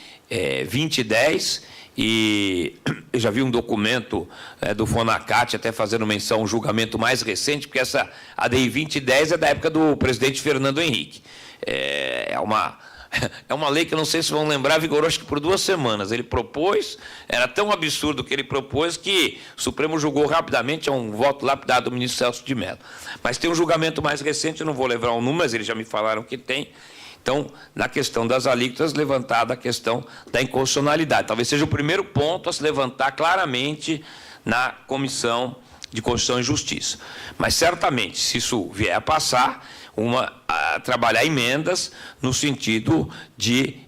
S3: 2010, e eu já vi um documento do Fonacat até fazendo menção a um julgamento mais recente, porque essa ADI 2010 é da época do presidente Fernando Henrique. É uma lei que eu não sei se vão lembrar, vigorou acho que por 2 semanas. Ele propôs, era tão absurdo o que ele propôs que o Supremo julgou rapidamente, é um voto lapidado do ministro Celso de Mello. Mas tem um julgamento mais recente, eu não vou lembrar o número, mas eles já me falaram que tem. Então, na questão das alíquotas, levantada a questão da inconstitucionalidade. Talvez seja o primeiro ponto a se levantar claramente na Comissão de Constituição e Justiça. Mas, certamente, se isso vier a passar, a trabalhar emendas no sentido de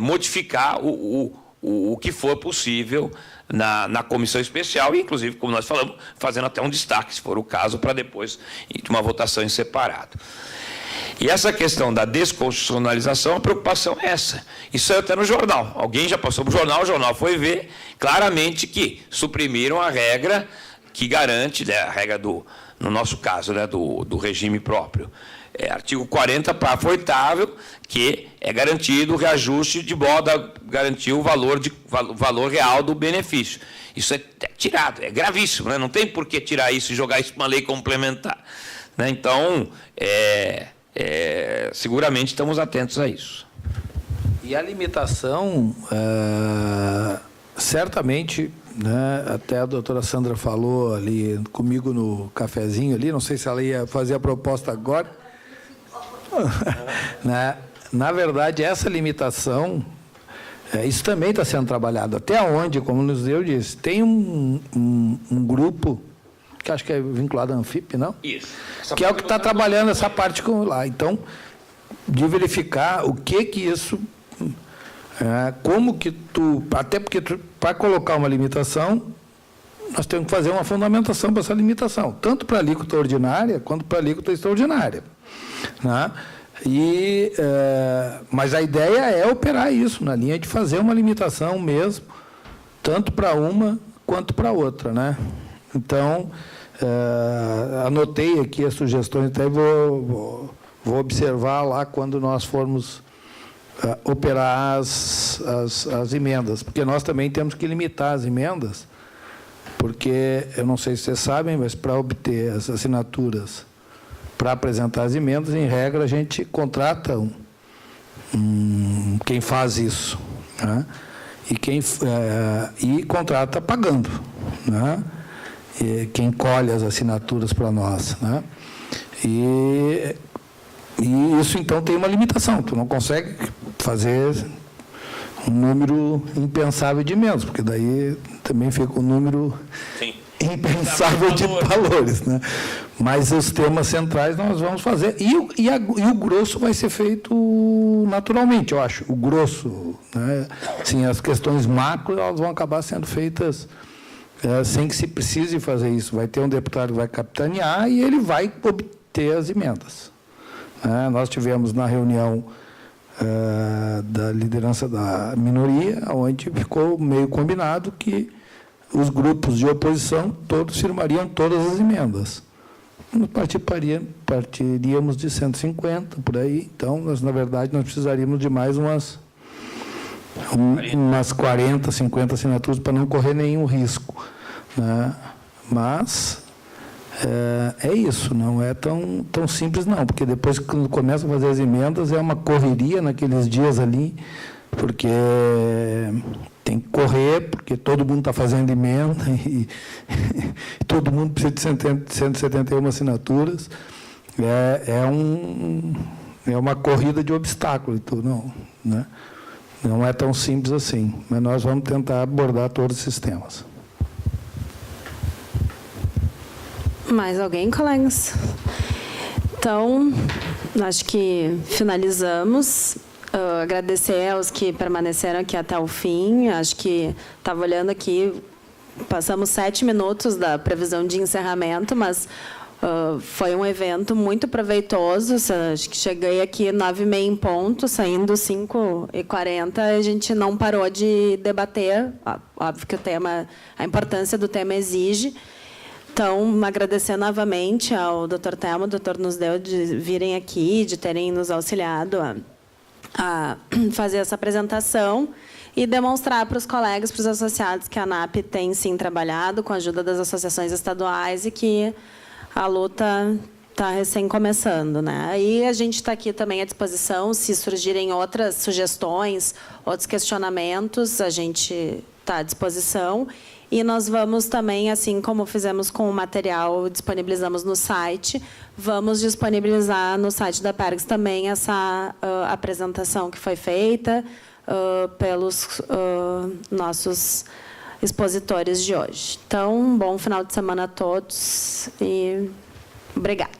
S3: modificar o que for possível na comissão especial, e, inclusive, como nós falamos, fazendo até um destaque, se for o caso, para depois ir de uma votação em separado. E essa questão da desconstitucionalização, a preocupação é essa. Isso saiu até no jornal. Alguém já passou para o jornal foi ver claramente que suprimiram a regra que garante, né, a regra no nosso caso, né, do regime próprio. Artigo 40, parágrafo 8º, que é garantido o reajuste de modo a garantir o valor real do benefício. Isso é tirado, é gravíssimo, né? Não tem por que tirar isso e jogar isso para uma lei complementar, né? Então, seguramente estamos atentos a isso.
S6: E a limitação, certamente, né, até a doutora Sandra falou ali comigo no cafezinho ali, não sei se ela ia fazer a proposta agora. Na verdade, essa limitação, isso também está sendo trabalhado. Até onde, como nos deu disse, tem um grupo que acho que é vinculado à Anfip, não?
S3: Isso.
S6: Que é o que está trabalhando essa parte lá. Então, de verificar o que isso... como que até porque para colocar uma limitação, nós temos que fazer uma fundamentação para essa limitação, tanto para a alíquota ordinária quanto para a alíquota extraordinária. Né? Mas a ideia é operar isso, na linha de fazer uma limitação mesmo, tanto para uma quanto para outra. Né? Então, anotei aqui as sugestões, até vou observar lá quando nós formos operar as emendas, porque nós também temos que limitar as emendas, porque, eu não sei se vocês sabem, mas para obter as assinaturas, para apresentar as emendas, em regra, a gente contrata quem faz isso, né? E contrata pagando, né? E quem colhe as assinaturas para nós, né? E isso, então, tem uma limitação. Tu não consegue fazer um número impensável de emendas, porque daí também fica um número impensável de valores. Né? Mas os temas centrais nós vamos fazer. E o grosso vai ser feito naturalmente, eu acho. O grosso. Né? Assim, as questões macro elas vão acabar sendo feitas sem que se precise fazer isso. Vai ter um deputado que vai capitanear e ele vai obter as emendas. Nós tivemos na reunião da liderança da minoria, onde ficou meio combinado que os grupos de oposição todos firmariam todas as emendas. Nós partiríamos de 150, por aí. Então, na verdade, nós precisaríamos de mais umas 40, 50 assinaturas para não correr nenhum risco. Né? Mas... é isso, não é tão simples, não, porque depois que começa a fazer as emendas, é uma correria naqueles dias ali, porque tem que correr, porque todo mundo está fazendo emenda e todo mundo precisa de 171 assinaturas. É uma corrida de obstáculo, não, né? Não é tão simples assim, mas nós vamos tentar abordar todos esses temas.
S1: Mais alguém, colegas? Então, acho que finalizamos. Agradecer aos que permaneceram aqui até o fim. Acho que, estava olhando aqui, passamos 7 minutos da previsão de encerramento, mas foi um evento muito proveitoso. Acho que cheguei aqui 9h30 em ponto, saindo 5h40, a gente não parou de debater. Óbvio que a importância do tema exige. Então, agradecer novamente ao Dr. Telmo, Dr. Nusdeu, de virem aqui, de terem nos auxiliado a fazer essa apresentação e demonstrar para os colegas, para os associados, que a ANAP tem, sim, trabalhado com a ajuda das associações estaduais e que a luta está recém começando. Né? Aí a gente está aqui também à disposição, se surgirem outras sugestões, outros questionamentos, a gente está à disposição. E nós vamos também, assim como fizemos com o material, disponibilizamos no site, vamos disponibilizar no site da PERGS também essa apresentação que foi feita pelos nossos expositores de hoje. Então, um bom final de semana a todos e obrigada.